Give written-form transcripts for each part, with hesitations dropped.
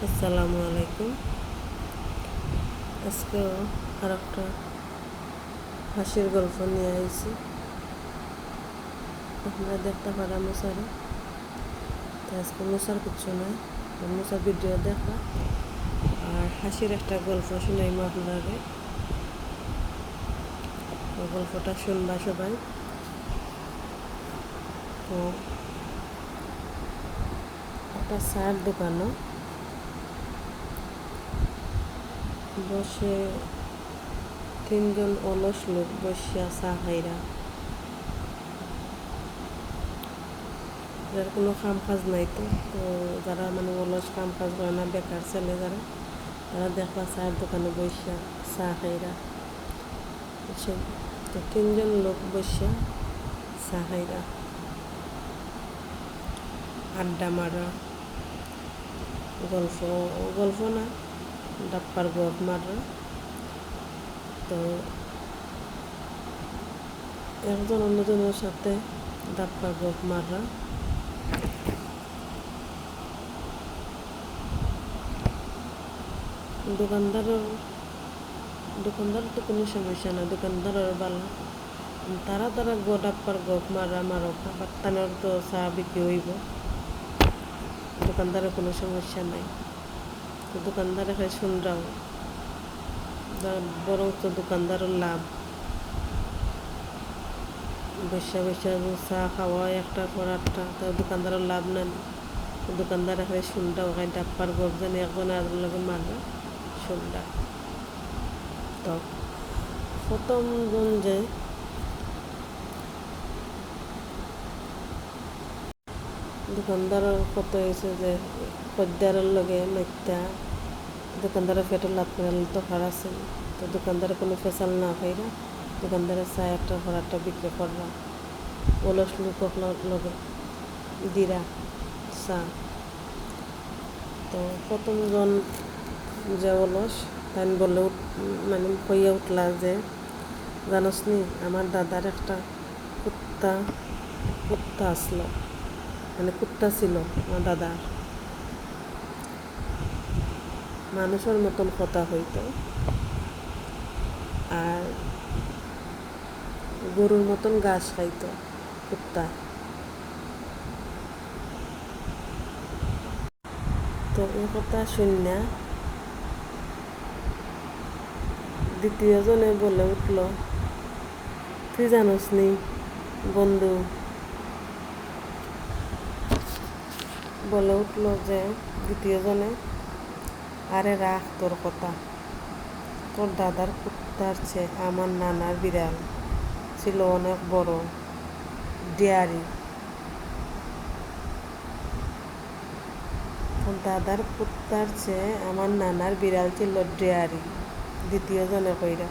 আসসালামু আলাইকুম। আজকেও আর একটা হাসির গল্প নিয়ে আইছি। আপনারা দেখতে পারেন মুসারে। তো আজকে মুসার কিচ্ছু নাই, মুসার ভিডিও দেখা আর হাসির একটা গল্প শুনাইম আপনারে। তো গল্পটা শুনবা সবাই। তো একটা চার দোকানও বসে তিনজন অলস লোক বসিয়া চা খাইরা, যার কোনো কাম কাজ নাই। তো যারা মানে অলস কাম কাজ করে না, বেকার ছেলে যারা, তারা দেখবা চায়ের দোকানে বসিয়া চা খাইরা। তো তিনজন লোক বসিয়া চা খাইরা, আড্ডা মারা, গল্প গল্প না, ডাপ্পার গপ মারা। তো একজন অন্যজনের সাথে ডাপ্পার গপ মারা। দোকানদার তো কোনো সমস্যা না, দোকানদারের ভালো। তারা ডাপ্পার গপ মারক, আবার তাদের তো চা বিক্রি হইব, দোকানদারের কোনো সমস্যা নাই। তো দোকানদারে খাই শুনরাও, বরং তো দোকানদারের লাভ। বসা চা খাওয়া একটার পর আটটা, তো দোকানদারের লাভ নেন। দোকানদারে খাই শুনরাও, খাই ডাপ্পার গপ জানি একজনে আর লগে মারবে শুনরা। তো প্রথমজন যে দোকানদারের কত হয়েছে যে খদ্দারের লগে মাইত্যা, দোকানদারের পেটের লাভ করে দরকার আছে। তো দোকানদারে কোনো ফেসাল না খাইরা দোকানদারের চা একটার পর একটা বিক্রি কররা, অলস লোক লগে দিরা চা। তো প্রথমজন যে অলস, তাই বলে মানে কইয়া উঠলা যে, জানোস নি আমার দাদার একটা কুত্তা আসলো, মানে কুত্তা ছিল আমার দাদার, মানুষের মতন কথা হইতো আর গরুর মতন ঘাস খাইতো কুত্তা। তো এই কথা শুনিয়া দ্বিতীয় জনে বলে উঠল, তুই জানোস নি বন্ধু, বলে উঠল যে দ্বিতীয় জনে, আরে রাখ তোর কথা, তোর দাদার কুত্তার চেয়ে আমার নানার বিড়াল ছিল অনেক বড়, ডেয়ারি। তোর দাদার কুত্তার চেয়ে আমার নানার বিড়াল ছিল ডেয়ারি। দ্বিতীয় জনে কইরা,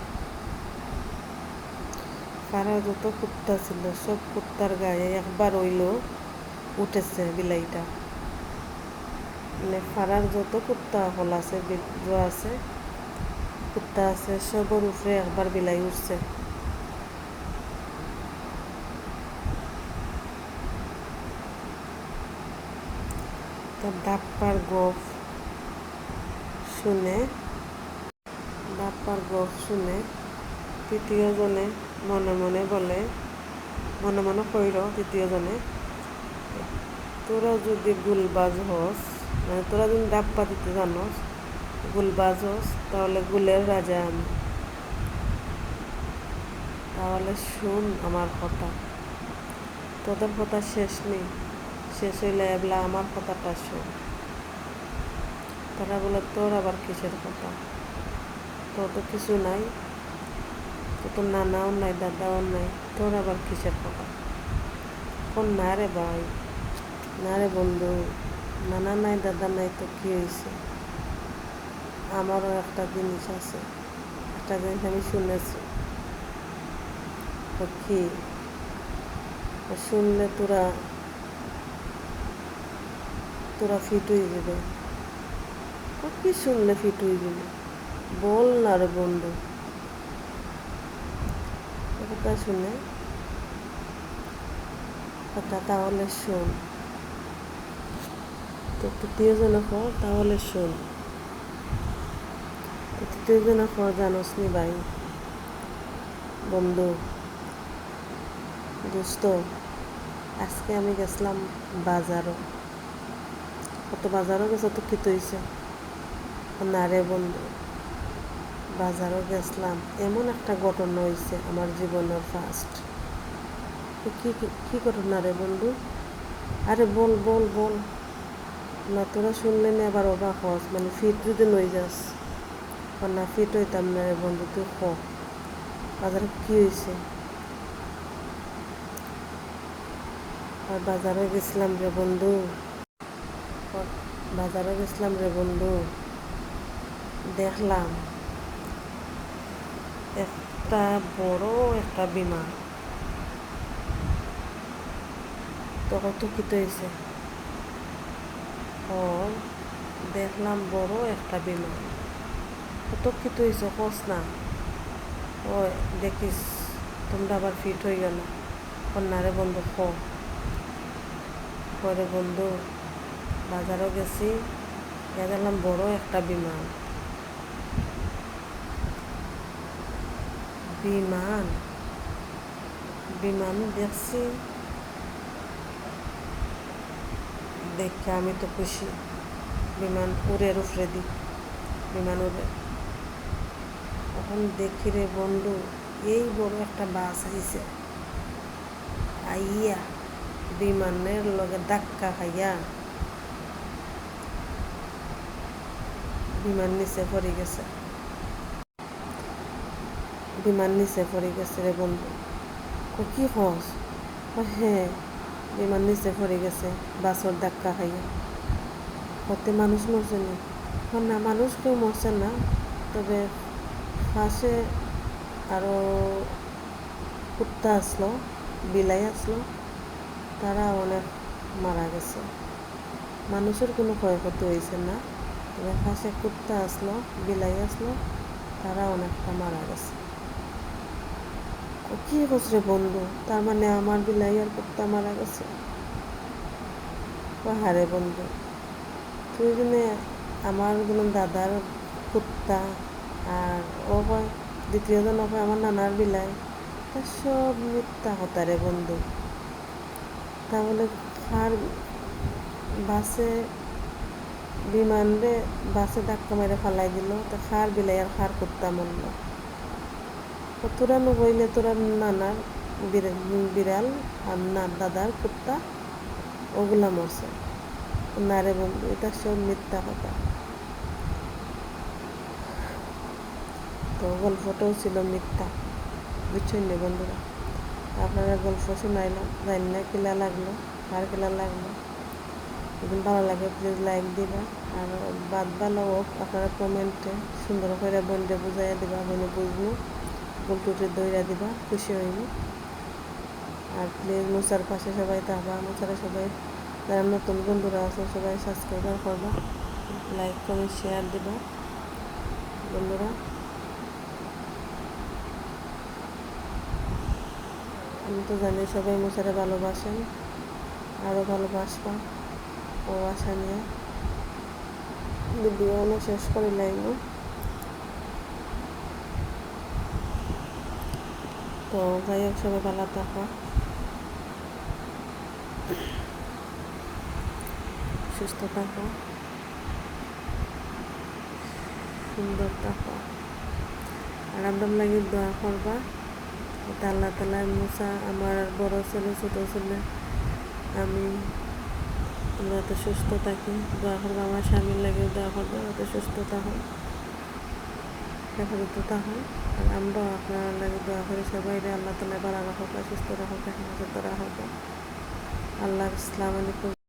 পাড়ার যত কুত্তা ছিল সব কুত্তার গায়ে একবার হইল উঠেছে বিলাইটা। মানে পাড়ার যত কুত্তা হল আছে, কুত্তা আছে, সবর উপরে একবার বিলাই উঠছে। তার ডাপ্পার গপ শুনে তৃতীয় জনে মনে মনে কইর, তৃতীয় জনে, তোরা যদি গুলবাজ হস, মানে তোরা যদি ডাপ্পা দিতে জানস, গুলবাজ হস, তাহলে গুলের রাজা আমি। তাহলে শুন আমার কথা, তোদের কথা শেষ নেই, শেষ হইলে এবলা আমার কথাটা শোন। তারা বলে, তোর আবার কিসের কথা, তোর তো কিছু নাই, তোর নানাও নাই, দাদাও নাই, তোর আবার কিসের কথা। কোন না রে ভাই, না রে বন্ধু, নানা নাই দাদা নাই তো কি হয়েছে, আমারও একটা জিনিস আছে, একটা জিনিস আমি শুনেছি। তো কি শুনলে তোরা ফিট হয়ে যাবে। কি শুনলে ফিট হয়ে যাবে, বল না রে বন্ধু। কথা শুনে কথা, তাহলে শোন। তো তৃতীয় জনের পর তাহলে শোন। তো তৃতীয় জনের পর জানোস নি ভাই বন্ধু দোস্ত, আজকে আমি গেছিলাম বাজারও। কত বাজারও গেছে তো কি হয়েছে না রে বন্ধু, বাজারও গেছিলাম, এমন একটা ঘটনা হয়েছে আমার জীবনের ফার্স্ট। কি ঘটনা রে বন্ধু? আরে বল বল বল না, তোরা শুনলে না আবার অবাক হস, মানে ফিট যদি নই যাস না, ফিট হইতাম না রে বন্ধু, তুই খ বাজারে কি হয়েছে। আর বাজারে গেছিলাম রে বন্ধু, বাজারে গেছিলাম রে বন্ধু, দেখলাম একটা বড় একটা বিমান। তখন তো কি হয়েছে, ও দেখলাম বড় একটা বিমান। কত কি হয়েছে কস না, ও দেখিস তোমরা আবার ফিট হয়ে গেল কন্যারে বন্ধু পরে বন্ধু বাজারও গেছি, দেখলাম বড় একটা বিমান। বিমান বিমান দেখছি, দেখে আমি তো খুশি। বিমান উড়ের উপরে দি, বিমান উড়ে। তখন দেখি রে বন্ধু, এই বড় একটা বাস আইছে, আইয়া বিমানের লগে ধাক্কা খাইয়া বিমান নিচে পড়ে গেছে। বিমান নিচে পড়ে গেছে রে বন্ধু। কি হস? হ্যাঁ, বিমান নিচে পড়ে গেছে বাসর ধাক্কা খাইয়া। হতে মানুষ মরছে না, মানুষ কেউ মরছে না, তবে পাশে আরও কুত্তা আসলো, বিলাই আসলো, তারা অনেক মারা গেছে। মানুষের কোনো ক্ষয়ক্ষতি হয়েছে না, তবে পাশে কুত্তা আসলো, বিলাই আসলো, তারা অনেকটা মারা গেছে। কি হচ্ছে বন্ধু, তার মানে আমার বিলাই আর কুত্তা মারা গেছে? হারে বন্ধু, তুই জন্য আমার কোনো দাদার কুত্তা, আর ও হয় দ্বিতীয়জন হয় আমার নানার বিলাই, তা সব মিথ্যা কথা রে বন্ধু। তাহলে খার বাসে বিমান রে বাসে ধাক্কা মেরে ফালাই দিল, তা খার বিলাই আর খার কুত্তা মরল। তোরা নইলে তোরা নানার বিড়াল আর না দাদার কুত্তা ওগুলা মরছে না রে বন্ধু, এটা সব মিথ্যা কথা। তো গল্পটাও ছিল মিথ্যা, বুঝছেন না বন্ধুরা? আপনারা গল্প শোনাইলাম, জানি না কিলা লাগলো, আর কিলা লাগলো। যদি ভালো লাগে প্লিজ লাইক দিবা, আর বাদ ভালো হোক আপনারা কমেন্টে সুন্দর করে বন্ধে বুঝাইয়া দিবা, বন্ধু বুঝবো, বলটুটি দইরা দিবা, খুশি হইব। আর প্লিজ মোচার পাশে সবাই থাকবা, মোচারে সবাই যারা নতুন বন্ধুরা আছে সবাই সাবস্ক্রাইব করবা, লাইক কমেন্ট শেয়ার দিবা বন্ধুরা। আমি তো জানি সবাই মোচারে ভালোবাসেন, আরও ভালোবাসবা ও আশা নিয়ে ভিডিও শেষ করে লাইন। তো যাই হোক, সবাই ভালো থাকো, সুস্থ থাকো, সুন্দর থাকো, আর আপনার লাগে দোয়া করবা এটা আল্লাহ তাআলা মুসা আমার বড় ছেলে ছোট ছেলে আমি আমরা এত সুস্থ থাকি, দোয়া করবো। আমার স্বামীর লাগে দোয়া করবো, এত সুস্থ থাকুন, হেফাজত থাকুন। আর আমরাও আপনার লাগে দোয়া করি, সবাই আল্লাহ তাআলা ভালো রাখুক, সুস্থ রাখুক, হেফাজত রাখুক। আল্লাহ আসসালামু আলাইকুম।